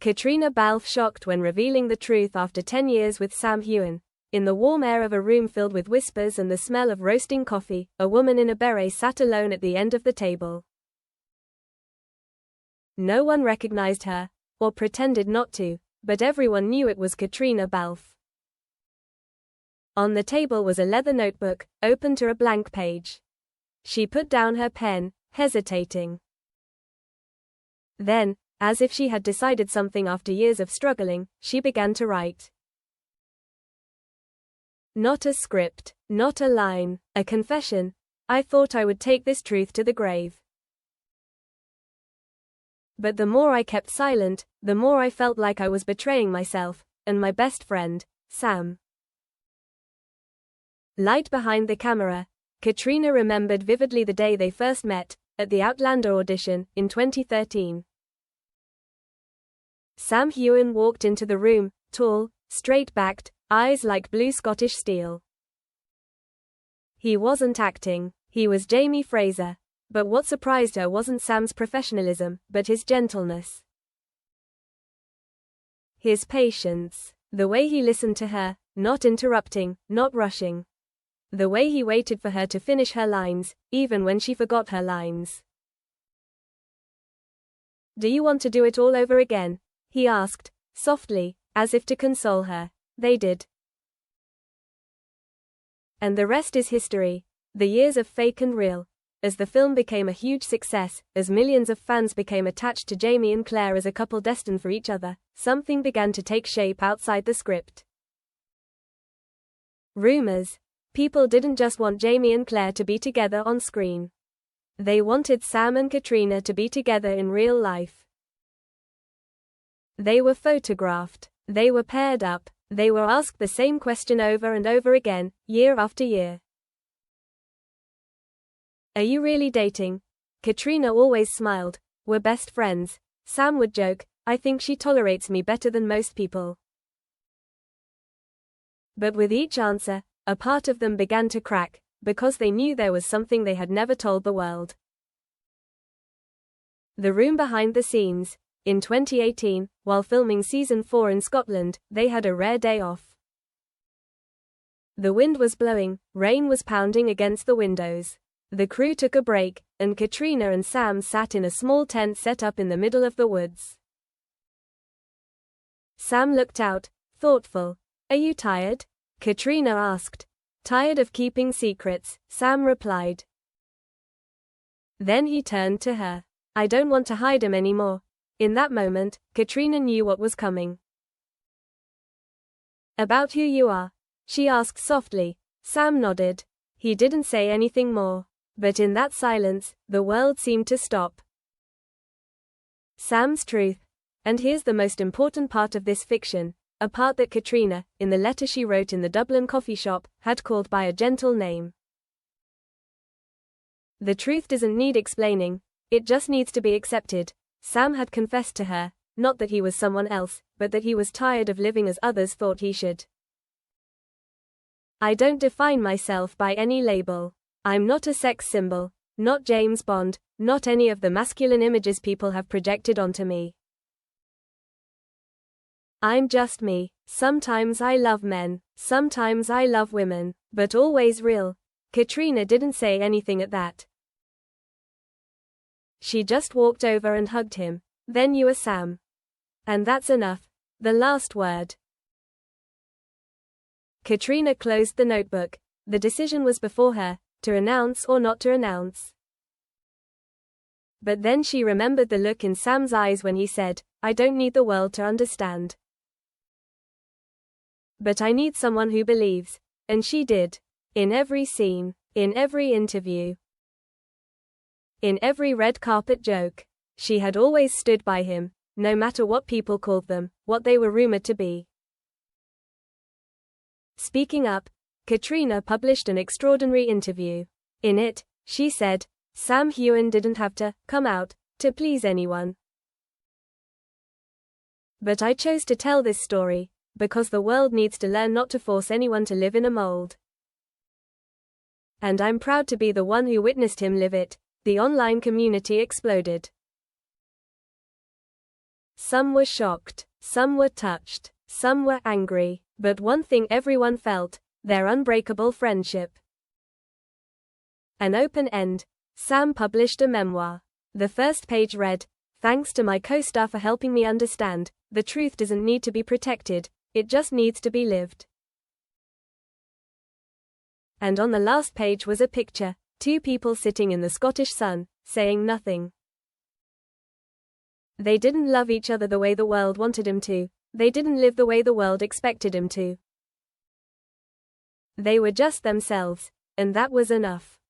Caitriona Balfe shocked when revealing the truth after 10 years with Sam Heughan. In the warm air of a room filled with whispers and the smell of roasting coffee, a woman in a beret sat alone at the end of the table. No one recognized her, or pretended not to, but everyone knew it was Caitriona Balfe. On the table was a leather notebook, open to a blank page. She put down her pen, hesitating. Then, as if she had decided something after years of struggling, she began to write. Not a script, not a line, a confession. I thought I would take this truth to the grave. But the more I kept silent, the more I felt like I was betraying myself, and my best friend, Sam. Light behind the camera, Caitriona remembered vividly the day they first met, at the Outlander audition, in 2013. Sam Heughan walked into the room, tall, straight-backed, eyes like blue Scottish steel. He wasn't acting, he was Jamie Fraser. But what surprised her wasn't Sam's professionalism, but his gentleness. His patience. The way he listened to her, not interrupting, not rushing. The way he waited for her to finish her lines, even when she forgot her lines. Do you want to do it all over again? He asked, softly, as if to console her. They did. And the rest is history. The years of fake and real. As the film became a huge success, as millions of fans became attached to Jamie and Claire as a couple destined for each other, something began to take shape outside the script. Rumors. People didn't just want Jamie and Claire to be together on screen. They wanted Sam and Caitriona to be together in real life. They were photographed. They were paired up. They were asked the same question over and over again, year after year. Are you really dating? Caitriona always smiled. We're best friends. Sam would joke, I think she tolerates me better than most people. But with each answer, a part of them began to crack, because they knew there was something they had never told the world. The room behind the scenes. In 2018, while filming season 4 in Scotland, they had a rare day off. The wind was blowing, rain was pounding against the windows. The crew took a break, and Caitriona and Sam sat in a small tent set up in the middle of the woods. Sam looked out, thoughtful. Are you tired? Caitriona asked. Tired of keeping secrets, Sam replied. Then he turned to her. I don't want to hide him anymore. In that moment, Caitriona knew what was coming. About who you are? She asked softly. Sam nodded. He didn't say anything more. But in that silence, the world seemed to stop. Sam's truth. And here's the most important part of this fiction, a part that Caitriona, in the letter she wrote in the Dublin coffee shop, had called by a gentle name. The truth doesn't need explaining, it just needs to be accepted. Sam had confessed to her, not that he was someone else, but that he was tired of living as others thought he should. I don't define myself by any label. I'm not a sex symbol, not James Bond, not any of the masculine images people have projected onto me. I'm just me. Sometimes I love men, sometimes I love women, but always real. Caitriona didn't say anything at that. She just walked over and hugged him. Then you are Sam. And that's enough. The last word. Caitriona closed the notebook. The decision was before her, to announce or not to announce. But then she remembered the look in Sam's eyes when he said, I don't need the world to understand. But I need someone who believes. And she did. In every scene, in every interview, in every red carpet joke. She had always stood by him, no matter what people called them, what they were rumored to be. Speaking up, Caitriona published an extraordinary interview. In it, she said, Sam Heughan didn't have to come out to please anyone. But I chose to tell this story, because the world needs to learn not to force anyone to live in a mold. And I'm proud to be the one who witnessed him live it. The online community exploded. Some were shocked, some were touched, some were angry, but one thing everyone felt, their unbreakable friendship. An open end. Sam published a memoir. The first page read, "Thanks to my co-star for helping me understand, the truth doesn't need to be protected, it just needs to be lived." And on the last page was a picture, two people sitting in the Scottish sun, saying nothing. They didn't love each other the way the world wanted him to. They didn't live the way the world expected him to. They were just themselves, and that was enough.